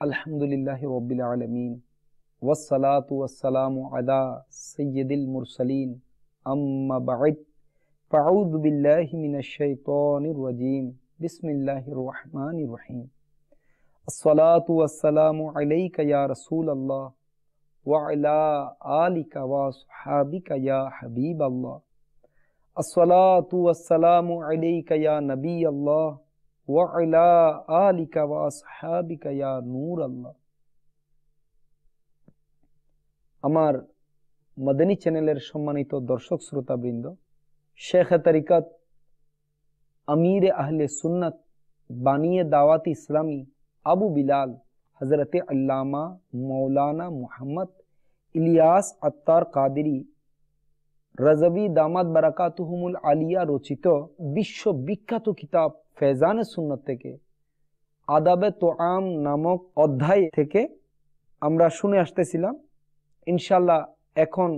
अल्हम्दुलिल्लाहि रब्बिल आलमीन वस्सलातु वस्सलामु अला सय्यिदिल मुरसलीन अम्मा बअद फ़अऊज़ु बिल्लाहि मिनश शैतानिर रजीम बिस्मिल्लाहिर रहमानिर रहीम अस्सलातु वस्सलामु अलैका या रसूलल्लाह व अला आलिका व अस्हाबिका या हबीबल्लाह अस्सलातु वस्सलामु अलैका या नबीयल्लाह व अला आलिका व अस्हाबिका या नूर अल्लाह। আমার মদনী চ্যানেলের সম্মানিত দর্শক শ্রোতাবৃন্দ, শেখ তরিকত আমির আহলে সুন্নাত বানিয়ে দাওয়াত ইসলামী আবু বিলাল হযরতে আল্লামা মৌলানা মুহাম্মদ ইলিয়াস আত্তার কাদেরী রাজভী দামাত বারাকাতুহুমুল আলিয়া রচিত বিশ্ববিখ্যাত কিতাব ফেজানে সুন্নাত থেকে আদাবে তোআম নামক অধ্যায় থেকে আমরা শুনে আসতেছিলাম। ইনশাআল্লাহ এখন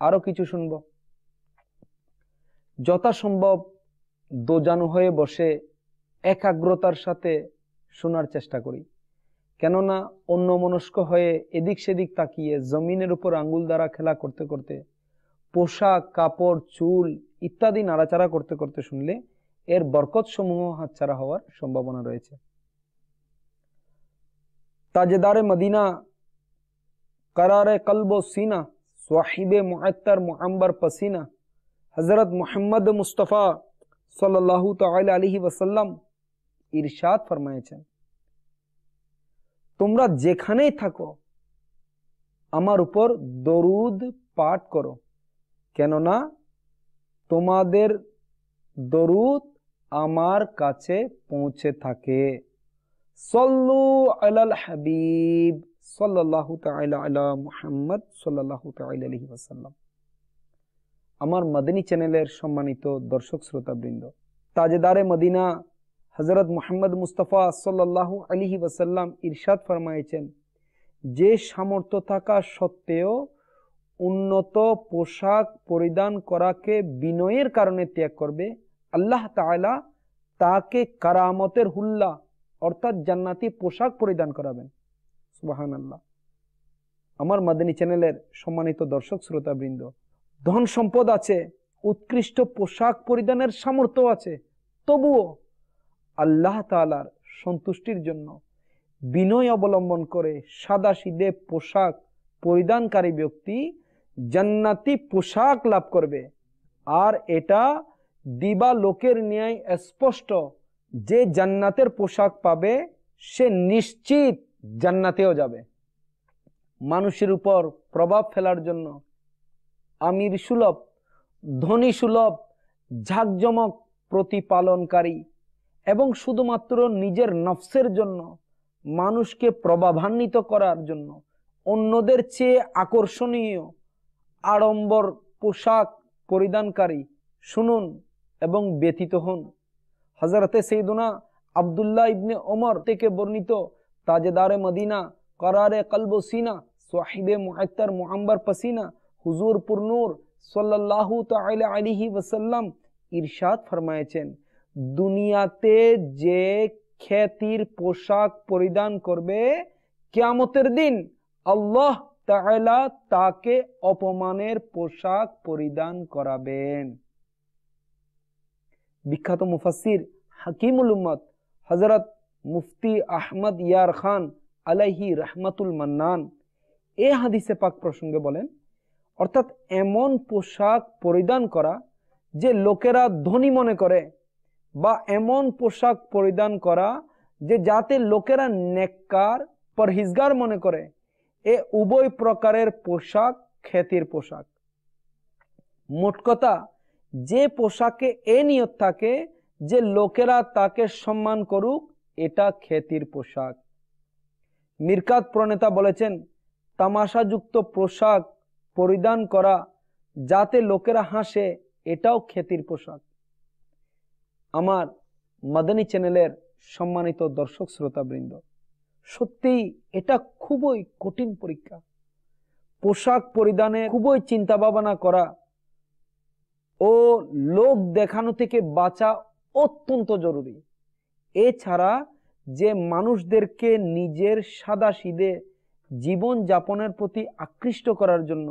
আরো কিছু শুনব। যথাসম্ভব দোজানু হয়ে বসে একাগ্রতার সাথে শোনার চেষ্টা করি, কেননা অন্যমনস্ক হয়ে এদিক সেদিক তাকিয়ে জমিনের উপর আঙ্গুল দ্বারা খেলা করতে করতে, পোশাক কাপড় চুল ইত্যাদি নাড়াচাড়া করতে করতে শুনলে এর বরকত সমূহ হাতছাড়া হওয়ার সম্ভাবনা রয়েছে। তাজেদারে মদিনা, करारे कल्बो सीना, स्वाहिबे मुअत्तर मुअम्बर पसीना हजरत मुहम्मद मुस्तफा सल्लल्लाहु ताआला अलैहि वसल्लम इरशाद फरमायेছেন, তোমরা যেখানেই থাকো আমার উপর দরুদ পাঠ করো, কেননা তোমাদের দরুদ আমার কাছে পৌঁছে থাকে। সল্লু আলাল হাবিব সাল্লাল্লাহু তাআলা আলা মুহাম্মদ সাল্লাল্লাহু তাআলা আলাইহি ওয়াসাল্লাম। আমার মদনী চ্যানেলের সম্মানিত দর্শক শ্রোতাবৃন্দ, তাজেদারে মদিনা হযরত মুহাম্মদ মুস্তাফা সাল্লাল্লাহু আলাইহি ওয়াসাল্লাম ইরশাদ ফরমায়েছেন, যে সামর্থ্য থাকা সত্ত্বেও উন্নত পোশাক পরিধান করাকে বিনয়ের কারণে ত্যাগ করবে, আল্লাহ তাআলা তাকে কারামতের হুল্লা অর্থাৎ জান্নাতি পোশাক পরিধান করাবেন। সুবহানাল্লাহ। আমার মদনী চ্যানেলের সম্মানিত দর্শক শ্রোতাবৃন্দ, ধন সম্পদ আছে, উৎকৃষ্ট পোশাক পরিধানের সামর্থ্য আছে, তবুও আল্লাহ তাআলার সন্তুষ্টির জন্য বিনয় অবলম্বন করে সাদাসিধে পোশাক পরিধানকারী ব্যক্তি জান্নাতি পোশাক লাভ করবে। আর এটা দিবা লোকের ন্যায় স্পষ্ট, যে জান্নাতের পোশাক পাবে সে নিশ্চিত জান্নাতেও যাবে। মানুষের উপর প্রভাব ফেলার জন্য আমির সুলভ, ধনী সুলভ, ঝাঁকজমক প্রতিপালনকারী এবং শুধুমাত্র নিজের নফসের জন্য মানুষকে প্রভাবান্বিত করার জন্য অন্যদের চেয়ে আকর্ষণীয় আড়ম্বর পোশাক পরিধানকারী শুনুন এবং ব্যথিত হন। হযরতে সাইয়্যিদুনা আব্দুল্লাহ ইবনে ওমর থেকে বর্ণিত তাজেদারে মদিনা, करारे कल्बो सीना, स्वाहिबे मुअत्तर मुअम्बर पसीना हुजूर पुरनूर सल्लल्लाहु ताआला अलैहि वसल्लम इरशाद फरमायेছেন, দুনিয়াতে যে খ্যাতির পোশাক পরিধান করবে কিয়ামতের দিন আল্লাহ তাআলা তাকে অপমানের পোশাক পরিধান করাবেন। বিখ্যাত মুফাসসির হাকিমুল উম্মত হযরত মুফতি আহমদ ইয়ার খান আলাইহি রহমাতুল মান্নান এ হাদিসে পাক প্রসঙ্গে বলেন, অর্থাৎ এমন পোশাক পরিধান করা যে লোকেরা ধনী মনে করে, বা এমন পোশাক পরিধান করা যে যাতে লোকেরা নেককার পরহেজগার মনে করে, এ উভয় প্রকারের পোশাক খ্যাতির পোশাক। মোট কথা, যে পোশাকে এ নিয়ত থাকে যে লোকেরা তাকে সম্মান করুক, এটা খ্যাতির পোশাক। মিরকাত প্রণেতা বলেছেন, তামাশাযুক্ত পোশাক পরিধান করা যাতে লোকেরা হাসে, এটাও খ্যাতির পোশাক। আমার মদনী চ্যানেলের সম্মানিত দর্শক শ্রোতাবৃন্দ, সত্যি এটা খুবই কঠিন পরীক্ষা। পোশাক পরিধানে খুবই চিন্তা ভাবনা করা ও লোক দেখানো থেকে বাঁচা অত্যন্ত জরুরি। এছাড়া যে মানুষদেরকে নিজের সাদাসিধে জীবন যাপনের প্রতি আকৃষ্ট করার জন্য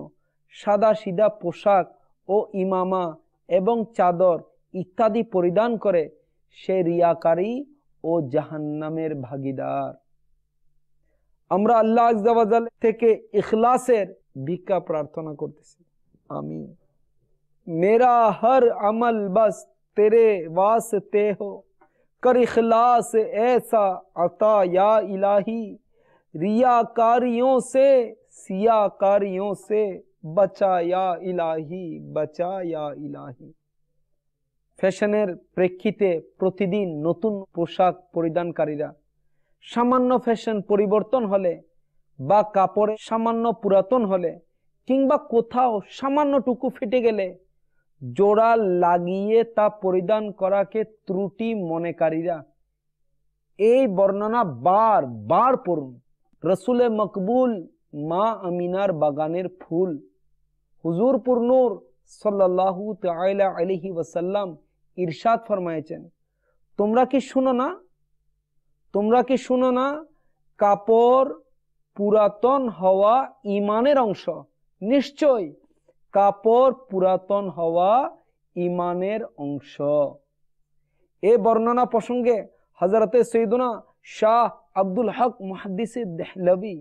সাদা সিধা পোশাক ও ইমামা এবং চাদর ইত্যাদি পরিধান করে, সে রিয়াকারী ও জাহান্নামের ভাগীদার। আমরা আল্লাহ আজ্জা ওয়া জাল থেকে ইখলাসের ভিক্ষা প্রার্থনা করতেছি। আমিন। मेरा हर अमल बस तेरे वास्ते हो, कर इखलास ऐसा अता या इलाही, रियाकारियों से सियाकारियों से बचा या इलाही, बचा या इलाही। ফ্যাশনের প্রেক্ষিতে প্রতিদিন নতুন পোশাক পরিধানকারীরা সামান্য ফ্যাশন পরিবর্তন হলে বা কাপড়ে সামান্য পুরাতন হলে কিংবা কোথাও সামান্যটুকু ফেটে গেলে জোড়া লাগিয়ে তা পরিধান করাকে ত্রুটি মনেকারীরা এই বর্ণনা বার পড়ুন। রসুলে মকবুল মা আমিনার বাগানের ফুল হুজুর পুরনূর সাল্লাল্লাহু তাআলা আলাইহি ওয়াসাল্লাম ইরশাদ ফরমায়েছেন, তোমরা কি শুনো না কাপড় পুরাতন হওয়া ঈমানের অংশ। নিশ্চয় কাপড় পুরাতন হওয়া ঈমানের অংশ। এই বর্ণনা প্রসঙ্গে হযরতে সৈয়দনা শাহ আব্দুল হক মুহাদ্দিসে দেহলভী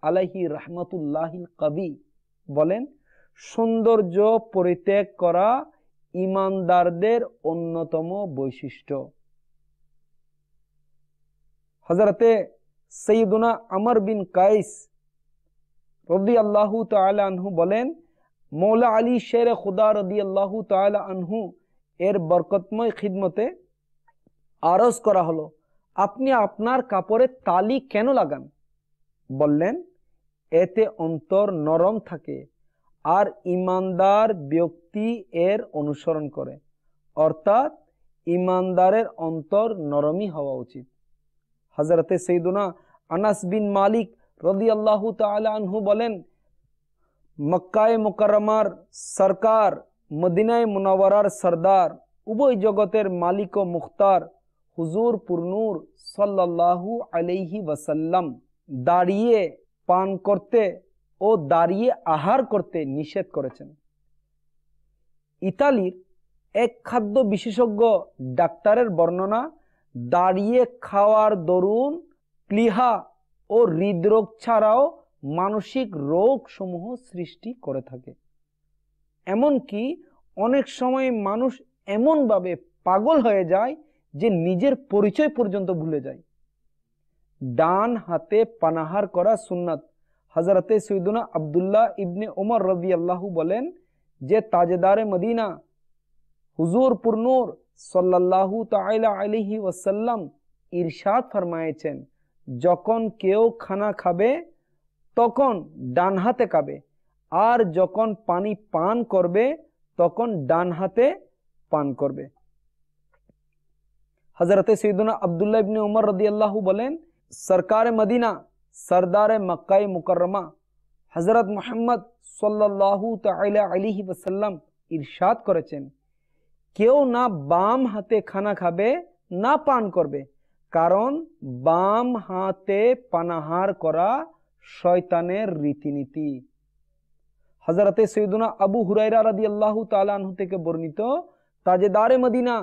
আলাইহি রাহমাতুল্লাহিল কবি বলেন, সৌন্দর্য পরিত্যাগ করা ঈমানদারদের অন্যতম বৈশিষ্ট্য। হযরতে সৈয়দনা আমর বিন কাইস রাদিয়াল্লাহু তাআলা আনহু বলেন, মৌলা আলী শের খুদা রাদিয়াল্লাহু তাআলা আনহু এর বরকতময় খিদমতে আরজ করা হলো, আপনি আপনার কাপড়ে তালি কেন লাগান? বললেন, এতে অন্তর নরম থাকে আর ঈমানদার ব্যক্তি এর অনুসরণ করে, অর্থাৎ ঈমানদারের অন্তর নরমই হওয়া উচিত। হযরতে সৈয়দনা আনাস বিন মালিক রাদিয়াল্লাহু তাআলা আনহু বলেন, মক্কায়ে মুকাররমার সরকার, মদিনায়ে মুনাওয়ারার সরদার, উভয় জগতের মালিক ও মুখতার হুজুর পুরনূর সাল্লাল্লাহু আলাইহি ওয়াসাল্লাম দাঁড়িয়ে পান করতে ও দাঁড়িয়ে আহার করতে নিষেধ করেছেন। ইতালির এক খাদ্য বিশেষজ্ঞ ডাক্তারের বর্ণনা, দাঁড়িয়ে খাওয়ার দরুন প্লীহা ও হৃদরোগ ছাড়াও মানসিক রোগ সমূহ সৃষ্টি করে থাকে। এমনকি অনেক সময় মানুষ এমনভাবে পাগল হয়ে যায় যে নিজের পরিচয় পর্যন্ত ভুলে যায়। ডান হাতে পানাহার করা সুন্নাত। হযরতে সৈয়দনা আব্দুল্লাহ ইবনে ওমর রাদিয়াল্লাহু বলেন যে তাজেদারে মদিনা হুজুর পুরনূর সাল্লাল্লাহু তাআলা আলাইহি ওয়াসাল্লাম ইরশাদ ফরমায়েছেন, যখন কেউ খানা খাবে তখন ডান হাতে খাবে, আর যখন পানি পান করবে তখন ডান হাতে পান করবে। হযরতে সৈয়দনা আব্দুল্লাহ ইবনে ওমর রাদিয়াল্লাহু বলেন, সরকারে মদিনা সরদারে মক্কায়ে মুকাররমা হযরত মুহাম্মদ সাল্লাল্লাহু তাআলা আলাইহি ওয়াসাল্লাম ইরশাদ করেছেন, কেউ না বাম হাতে খানা খাবে না পান করবে, কারণ বাম হাতে পানাহার করা শয়তানের রীতিনীতি। হযরতে সৈয়দনা আবু হুরায়রা রাদিয়াল্লাহু তাআলা আনহু থেকে বর্ণিত, তাজেদারে মদিনা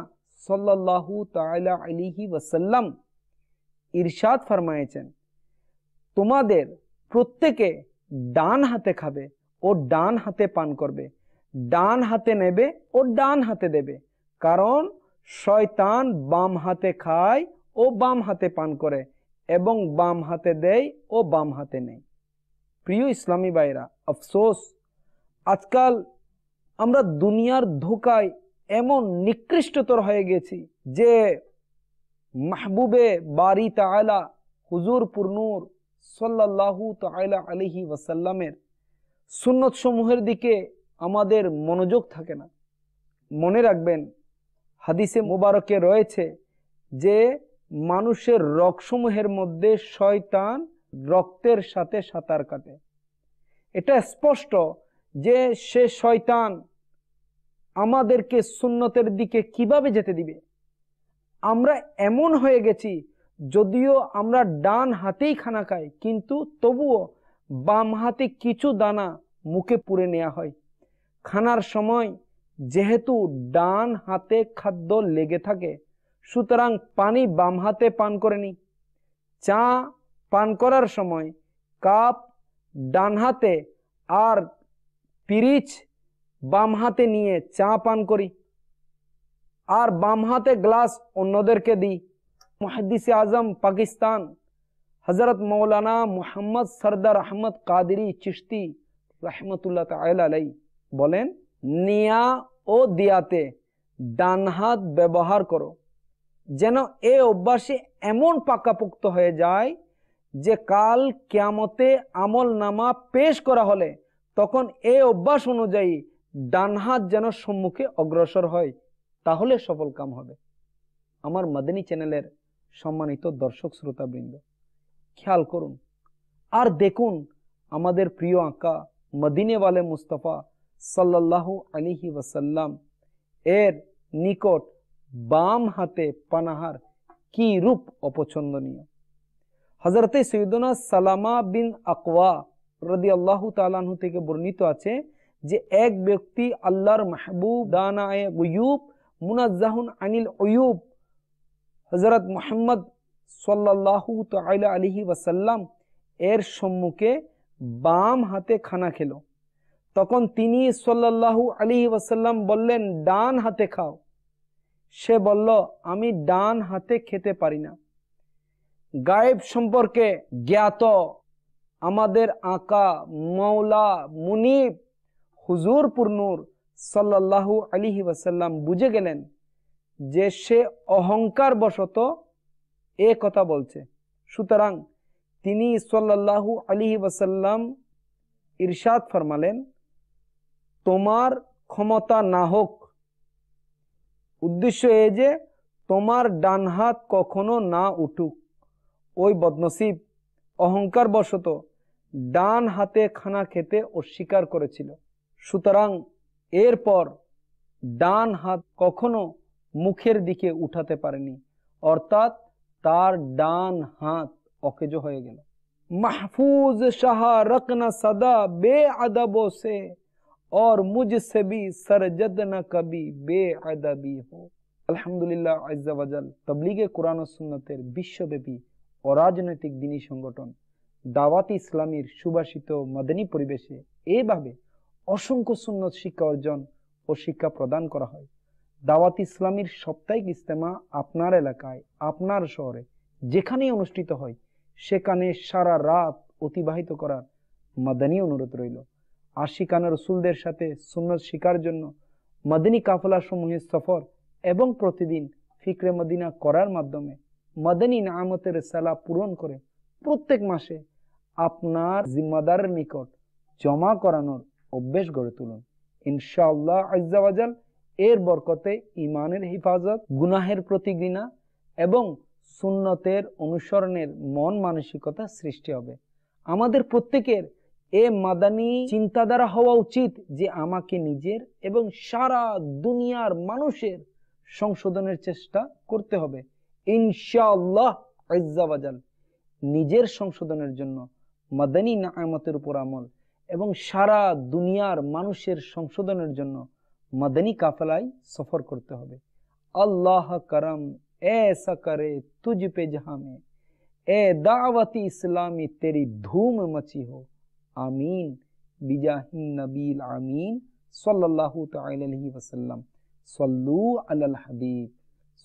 সাল্লাল্লাহু তাআলা আলাইহি ওয়াসাল্লাম ইরশাদ ফরমায়েছেন, তোমাদের প্রত্যেকে ডান হাতে খাবে ও ডান হাতে পান করবে, ডান হাতে নেবে ও ডান হাতে দেবে, কারণ শয়তান বাম হাতে খায় ও বাম হাতে পান করে এবং বাম হাতে দেয় ও বাম হাতে নেয়। প্রিয় ইসলামী ভাইরা, আফসোস আজকাল আমরা দুনিয়ার ধোকায় এমন নিকৃষ্টতর হয়ে গেছি যে মাহবুবে বারি তাআলা হুজুর পুরনূর সাল্লাল্লাহু তাআলা আলাইহি ওয়াসাল্লামের সুন্নত সমূহের দিকে আমাদের মনোযোগ থাকে না। মনে রাখবেন, হাদিসে মুবারকে রয়েছে যে মানুষের রগসমূহের মধ্যে শয়তান রক্তের সাথে সাঁতার কাটে। এটা স্পষ্ট যে সে শয়তান আমাদেরকে সুন্নতের দিকে কিভাবে যেতে দিবে। আমরা এমন হয়ে গেছি যদিও আমরা ডান হাতেই খানা খাই, কিন্তু তবুও বাম হাতে কিছু দানা মুখে পুরে নেওয়া হয়। খানার সময় যেহেতু ডান হাতে খাদ্য লেগে থাকে, সুতরাং পানি বাম হাতে পান করে নি। চা পান করার সময় কাপ ডান হাতে আর পিরিচ বাম হাতে নিয়ে চা পান করি, আর বাম হাতে গ্লাস অন্যদেরকে দিই। মুহাদ্দিস আজম পাকিস্তান হযরত মৌলানা মুহাম্মদ সরদার আহমদ কাদেরী চিশতি রহমতুল্লাহ তাআলা আলাইহি বলেন, নিয়া ও দিয়াতে ডান হাত ব্যবহার করো, যেন এ অভ্যাসে এমন পাকাপোক্ত হয়ে যায় যে কাল কিয়ামতে আমল নামা পেশ করা হলে তখন এই অভ্যাস অনুযায়ী ডান হাত যেন সম্মুখে অগ্রসর হয়, তাহলে সফল কাম হবে। আমার মাদানী চ্যানেলের সম্মানিত দর্শক শ্রোতাবৃন্দ, খেয়াল করুন আর দেখুন আমাদের প্রিয় আকা মদিনেওয়ালে মুস্তফা সাল্লাল্লাহু আলাইহি ওয়াসাল্লাম এর নিকট বাম হাতে পানাহার কি রূপ অপছন্দনীয়। হযরতে সৈয়দনা সালামা বিন আকওয়া রাদিয়াল্লাহু তাআলা আনহু থেকে বর্ণিত আছে যে এক ব্যক্তি আল্লাহর মাহবুব দানায়ে গুয়ুব মুনাজ্জাহুন আনিল উয়ুব হযরত মুহাম্মদ সাল্লাল্লাহু তাআলা আলাইহি ওয়াসাল্লাম এর সম্মুখে বাম হাতে খানা খেলো। তখন তিনি সাল্লাল্লাহু আলাইহি ওয়াসাল্লাম বললেন, ডান হাতে খাও। সে বলল, আমি ডান হাতে খেতে পারি না। গায়েব সম্পর্কে জ্ঞাত আমাদের আকা মৌলা মুনিব হুজুর পুরনূর সাল্লাল্লাহু আলাইহি ওয়াসাল্লাম বুঝে গেলেন যে সে অহংকার বশত এ কথা বলছে। সুতরাং তিনি সাল্লাল্লাহু আলাইহি ওয়াসাল্লাম ইরশাদ ফরমালেন, তোমার ক্ষমতা না হোক, উদ্দেশ্য এই যে তোমার ডান হাত কখনো না উঠুক। ওই বদনসিব অহংকার বশত ডান হাতে খানা খেতে অস্বীকার করেছিল। সুতরাং এরপর ডান হাত কখনো মুখের দিকে উঠাতে পারেনি, অর্থাৎ তার ডান হাত অকেজ হয়ে গেল। মাহফুজ শাহ রকনা সদা বে আদবো সে और मुझसे भी सरजद न कभी बेअदबी हो। আলহামদুলিল্লাহ আজ্জা ওয়াজাল তাবলীগে কোরআন ও সুন্নতের বিশ্বব্যাপী অরাজনৈতিক দিনী সংগঠন দাওয়াত ইসলামীর সুবাসিত মাদানী পরিবেশে এভাবে অসংখ্য সুন্নত শিক্ষা অর্জন ও শিক্ষা প্রদান করা হয়। দাওয়াত ইসলামীর সাপ্তাহিক ইজতেমা আপনার এলাকায়, আপনার শহরে যেখানেই অনুষ্ঠিত হয় সেখানে সারা রাত অতিবাহিত করার মাদানী অনুরোধ রইল। আশিকানা রসুলদের সাথে সুন্নত শিকার জন্য মাদানী কাফেলা সমূহের সফর এবং প্রতিদিন ফিকরে মদিনা করার মাধ্যমে মাদানী নিয়ামতের রিসালা পূরণ করে প্রত্যেক মাসে আপনার জিম্মাদারের নিকট জমা করানোর অভ্যেস গড়ে তুলুন। ইনশাআল্লাহ আজ্জা ওয়াজাল এর বরকতে ঈমানের হিফাজত, গুনাহের প্রতি ঘৃণা এবং সুন্নতের অনুসরণের মন মানসিকতা সৃষ্টি হবে। আমাদের প্রত্যেকের এ মাদানী চিন্তাধারা হওয়া উচিত যে আমাকে নিজের এবং সারা দুনিয়ার মানুষের সংশোধনের চেষ্টা করতে হবে। ইনশাআল্লাহ আজ্জা ওয়াজাল নিজের সংশোধনের জন্য মাদানী নিয়ামতের উপর আমল এবং সারা দুনিয়ার মানুষের সংশোধনের জন্য মাদানী কাফেলায় সফর করতে হবে। আল্লাহ করম ऐसा करे तुझ पे जहां में ए दावती इस्लामी तेरी धूम मची हो। आमीन बिजाहिन नबील आमीन सल्लल्लाहु तआला अलैहि वसल्लम। सल्लू अलल हबीब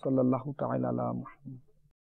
सल्लल्लाहु तआला अला मुहम्मद।